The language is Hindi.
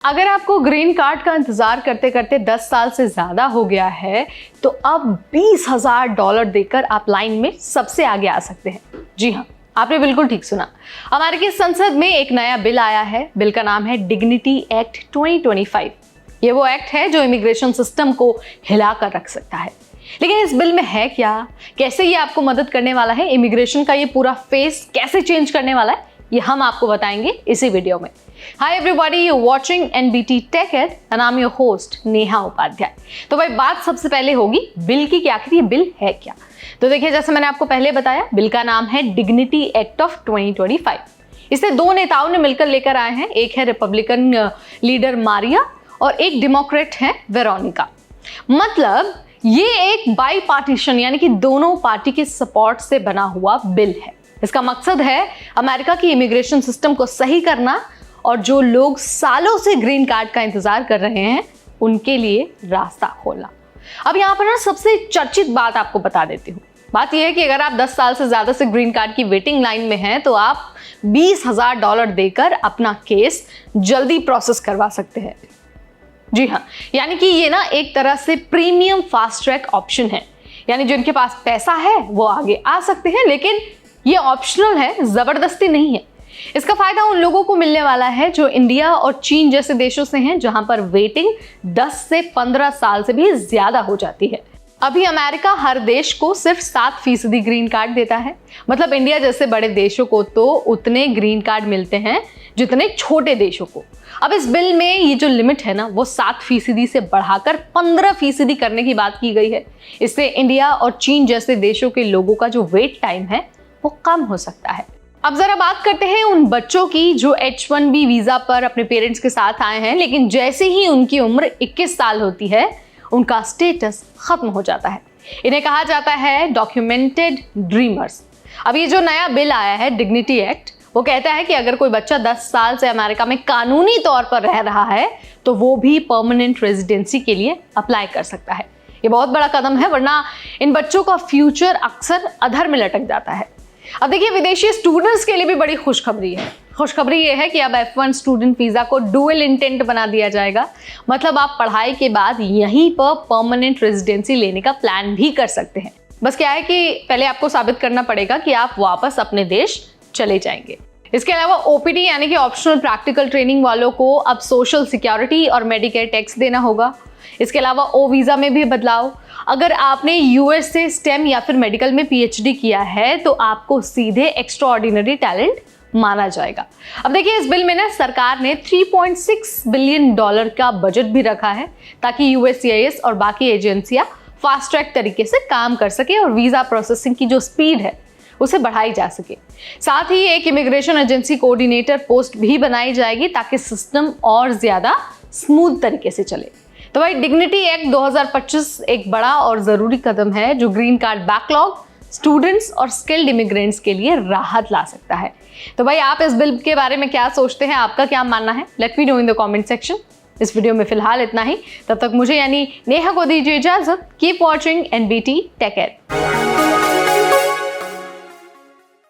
अगर आपको ग्रीन कार्ड का इंतजार करते करते 10 साल से ज्यादा हो गया है तो अब $20,000 देकर आप लाइन में सबसे आगे आ सकते हैं। जी हाँ, आपने बिल्कुल ठीक सुना। अमेरिकी संसद में एक नया बिल आया है। बिल का नाम है डिग्निटी एक्ट 2025। ये वो एक्ट है जो इमिग्रेशन सिस्टम को हिलाकर रख सकता है। लेकिन इस बिल में है क्या, कैसे ये आपको मदद करने वाला है, इमिग्रेशन का ये पूरा फेस कैसे चेंज करने वाला है, ये हम आपको बताएंगे इसी वीडियो में। Hi everybody, you watching NBT Tech Ed and I am your host Neha Upadhyay. तो भाई बात सबसे पहले होगी बिल की, कि आखिर ये बिल है क्या। तो देखिए, जैसे मैंने आपको पहले बताया, बिल का नाम है डिग्निटी एक्ट ऑफ 2025। इसे दो नेताओं ने मिलकर लेकर आए हैं। एक है रिपब्लिकन लीडर मारिया और एक डेमोक्रेट है वेरोनिका। मतलब ये एक बाई पार्टीशन यानी कि दोनों पार्टी के सपोर्ट से बना हुआ बिल है। इसका मकसद है अमेरिका की इमिग्रेशन सिस्टम को सही करना और जो लोग सालों से ग्रीन कार्ड का इंतजार कर रहे हैं उनके लिए रास्ता खोलना। अब यहाँ पर ना सबसे चर्चित बात आपको बता देती हूँ। बात यह है कि अगर आप 10 साल से ज्यादा से ग्रीन कार्ड की वेटिंग लाइन में हैं तो आप $20,000 देकर अपना केस जल्दी प्रोसेस करवा सकते हैं। जी हाँ, यानी कि ये ना एक तरह से प्रीमियम फास्ट ट्रैक ऑप्शन है। यानी जिनके पास पैसा है वो आगे आ सकते हैं, लेकिन ये ऑप्शनल है, जबरदस्ती नहीं है। इसका फायदा उन लोगों को मिलने वाला है जो इंडिया और चीन जैसे देशों से हैं, जहां पर वेटिंग 10 से 15 साल से भी ज्यादा हो जाती है। अभी अमेरिका हर देश को सिर्फ 7% ग्रीन कार्ड देता है। मतलब इंडिया जैसे बड़े देशों को तो उतने ग्रीन कार्ड मिलते हैं जितने छोटे देशों को। अब इस बिल में ये जो लिमिट है ना, वो 7% से बढ़ाकर 15% करने की बात की गई है। इससे इंडिया और चीन जैसे देशों के लोगों का जो वेट टाइम है वो कम हो सकता है। अब जरा बात करते हैं उन बच्चों की जो H1B वीजा पर अपने पेरेंट्स के साथ आए हैं, लेकिन जैसे ही उनकी उम्र 21 साल होती है उनका स्टेटस खत्म हो जाता है। इन्हें कहा जाता है डॉक्यूमेंटेड ड्रीमर्स। अब ये जो नया बिल आया है डिग्निटी एक्ट, वो कहता है कि अगर कोई बच्चा 10 साल से अमेरिका में कानूनी तौर पर रह रहा है तो वो भी परमानेंट रेजिडेंसी के लिए अप्लाई कर सकता है। ये बहुत बड़ा कदम है, वरना इन बच्चों का फ्यूचर अक्सर अधर में लटक जाता है। अब देखिए, विदेशी स्टूडेंट्स के लिए भी बड़ी खुशखबरी है। खुशखबरी ये है कि अब F1 स्टूडेंट वीजा को डुअल इंटेंट बना दिया जाएगा। मतलब आप पढ़ाई के बाद यहीं पर परमानेंट रेजिडेंसी लेने का प्लान भी कर सकते हैं। बस क्या है कि पहले आपको साबित करना पड़ेगा कि आप वापस अपने देश चले जाएंगे। इसके अलावा OPT यानी कि ऑप्शनल प्रैक्टिकल ट्रेनिंग वालों को अब सोशल सिक्योरिटी और मेडिकेयर टैक्स देना होगा। इसके अलावा O वीजा में भी बदलाव। अगर आपने US से स्टेम या फिर मेडिकल में PhD किया है तो आपको सीधे एक्स्ट्रा ऑर्डिनरी टैलेंट माना जाएगा। अब देखिए, इस बिल में ना सरकार ने $3.6 बिलियन का बजट भी रखा है ताकि USCIS और बाकी एजेंसियां फास्ट ट्रैक तरीके से काम कर सके और वीजा प्रोसेसिंग की जो स्पीड है उसे बढ़ाई जा सके। साथ ही एक इमिग्रेशन एजेंसी कोऑर्डिनेटर पोस्ट भी बनाई जाएगी ताकि सिस्टम और ज्यादा स्मूथ तरीके से चले। तो भाई डिग्निटी एक्ट 2025 एक बड़ा और जरूरी कदम है जो ग्रीन कार्ड बैकलॉग, स्टूडेंट्स और स्किल्ड इमिग्रेंट्स के लिए राहत ला सकता है। तो भाई आप इस बिल के बारे में क्या सोचते हैं, आपका क्या मानना है? Let me know in the comment section. इस वीडियो में फिलहाल इतना ही। तब तक मुझे यानी नेहा को दीजिए इजाजत। Keep watching NBT Tech add.